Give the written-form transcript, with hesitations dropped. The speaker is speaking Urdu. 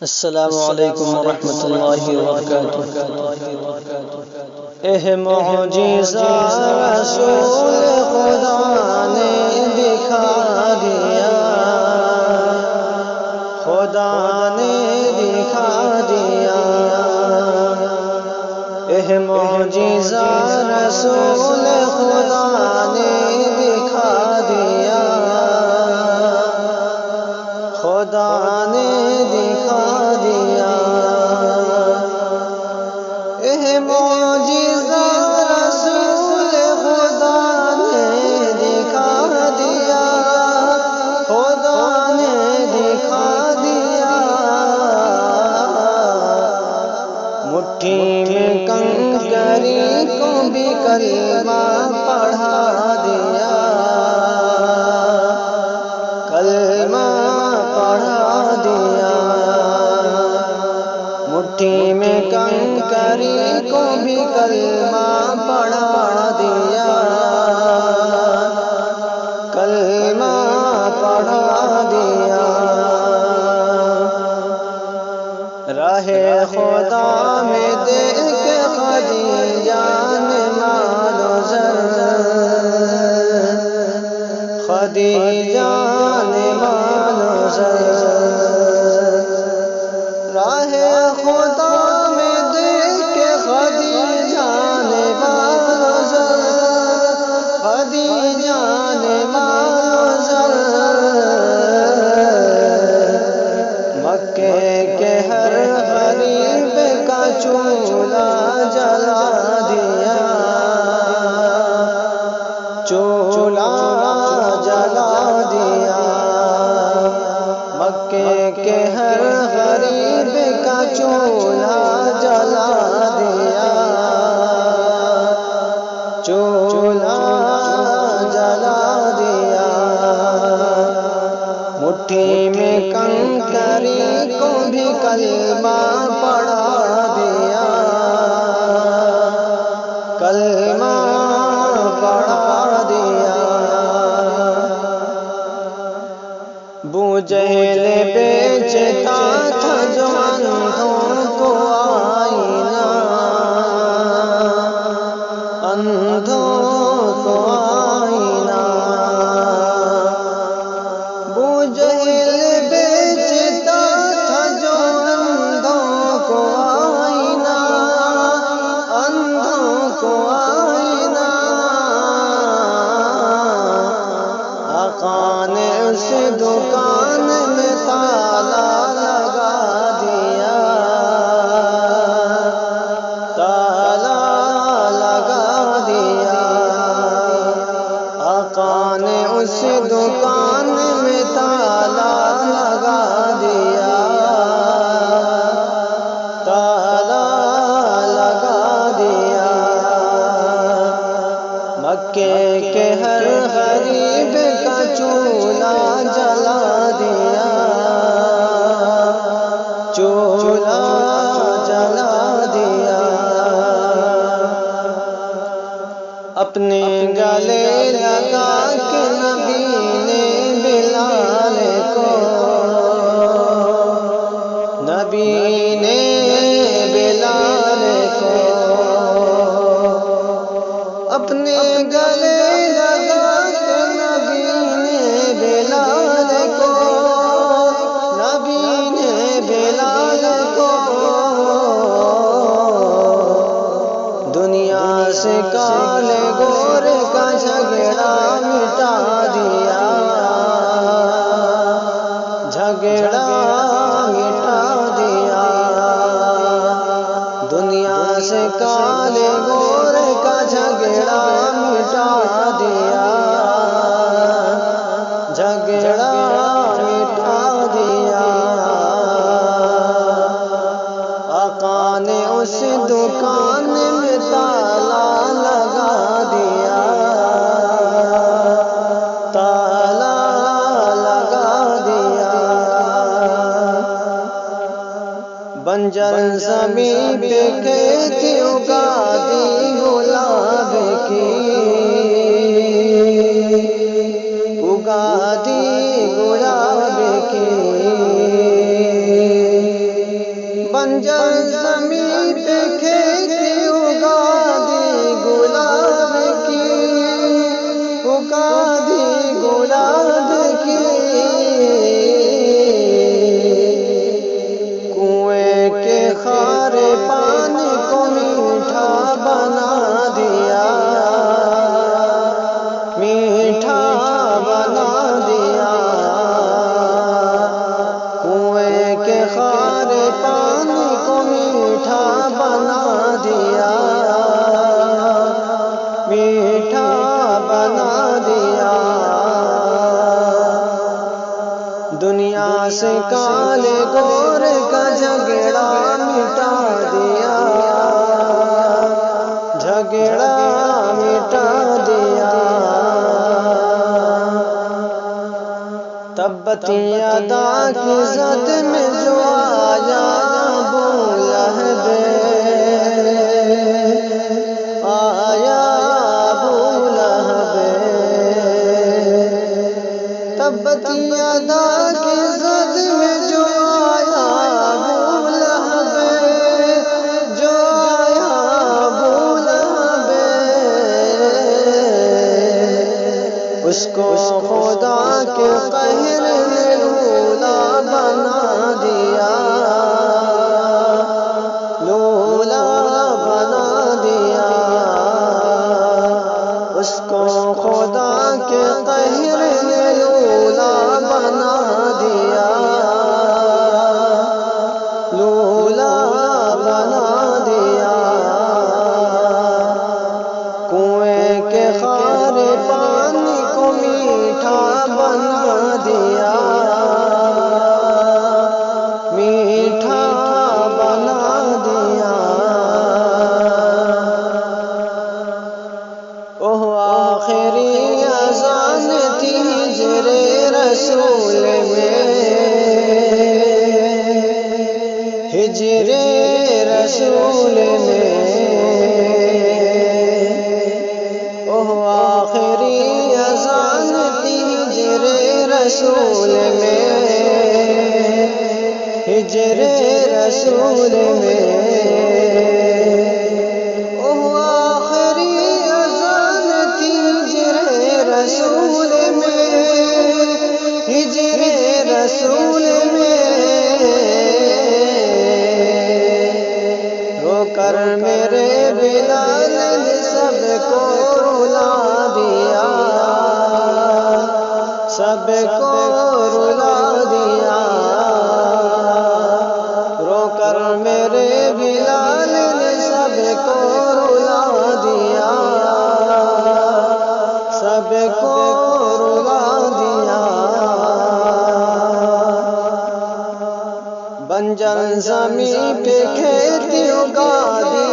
السلام علیکم ورحمۃ اللہ وبرکاتہ۔ معجزہ رسول خدا نے دکھا دیا، خدا نے دکھا دیا۔ معجزہ رسول خدا نے دکھا دیا، خدا نے دکھا دیا۔ معجزہ رسول خدا نے دکھا دیا، خدا نے دکھا دیا۔ مٹھی میں کنکری کو بھی کلمہ پڑھا دیا، کلمہ پڑھا دیا۔ مٹھی میں کنکری کو بھی کلمہ پڑھا دیا، کلمہ پڑھا دیا۔ راہ خدا میں دیکھ خدیجہ نے مال و زر، خدیجہ نے مال و زر۔ راہ خدا میں دیکھ خدیجہ نے مال و زر، خدیجہ نے مال و زر۔ مکے کے ہر غریب کا چولہا جلا دیا، چولہا جلا دیا۔ مکے کے ہر غریب کا چولہا جلا دیا، چولہا جلا دیا۔ مٹھی میں کنکری کو بھی کلمہ پڑھا دیا، کلمہ پڑھا دیا۔ ابو جہل بیچتا تھا جو اندھوں کو آئینہ، اندھوں کو آئینہ۔ ابو جہل بیچتا تھا جو اندھوں کو آئینہ، اندھوں کو آئینہ۔ آقا نے اس دکان میں تالا لگا دیا، تالا لگا دیا۔ آقا نے اس دکان میں تالا لگا دیا، تالا لگا دیا۔ مکے کے ہر غریب کا چولہا جلا دیا، چولہا جلا دیا۔ اپنے گلے لگا کے نبی نے بلال کو، نبی نے بلال کو اپنے گلے لگا کے نبی نے بلال کو، نبی نے بلال کو دنیا سے کالے گورے کا جھگڑا مٹا دیا، جھگڑا مٹا دیا۔ دنیا سے کالے گورے کا جھگڑا مٹا دیا، جھگڑا مٹا دیا۔ آقا نے اس دکان میں تالا لگا دیا، تالا لگا دیا۔ بنجر زمین پہ کھیتی اگا دی گلاب کی، اگا دی گلاب کی۔ بنجر زمین پہ کھیتی اگا دی گلاب کی، اگا دی گلاب کی، کنویں کے کھارے پانی کو میٹھا بنا دیا، میٹھا بنا دیا، کنویں کے کھارے پانی کو میٹھا بنا دیا، میٹھا بنا دیا، دنیا سے کالے گور کا جھگڑا مٹا دیا، جھگڑا مٹا دیا، تبتی ادا کی زد میں جو آیا ابو لہب، آیا ابو لہب، تبتی ادا کی زد میں جو آیا ابو لہب، جو آیا ابو لہب، اس کو خدا کے قہر نے لولا بنا دیا، لولا بنا دیا، اس کو خدا کے قہر نے لولا بنا دیا، لولا بنا دیا، کنویں کے کھارے پانی کو میٹھا بنا دیا، میٹھا بنا دیا، اوہ آخری اذان تھی ہجر رسول میں، ہجر رسول میں، اوہ آخری اذان تھی ہجر رسول میں، ہجر رسول میں، اوہ آخری اذان تھی ہجر رسول میں، ہجر رسول میں، رو کر میرے بلال نے سب کو رلا دیا، سب کو رلا دیا، رو کر میرے بلال نے سب کو رلا دیا، سب کو رلا دیا، بنجر زمین پہ کھیتی اگا دی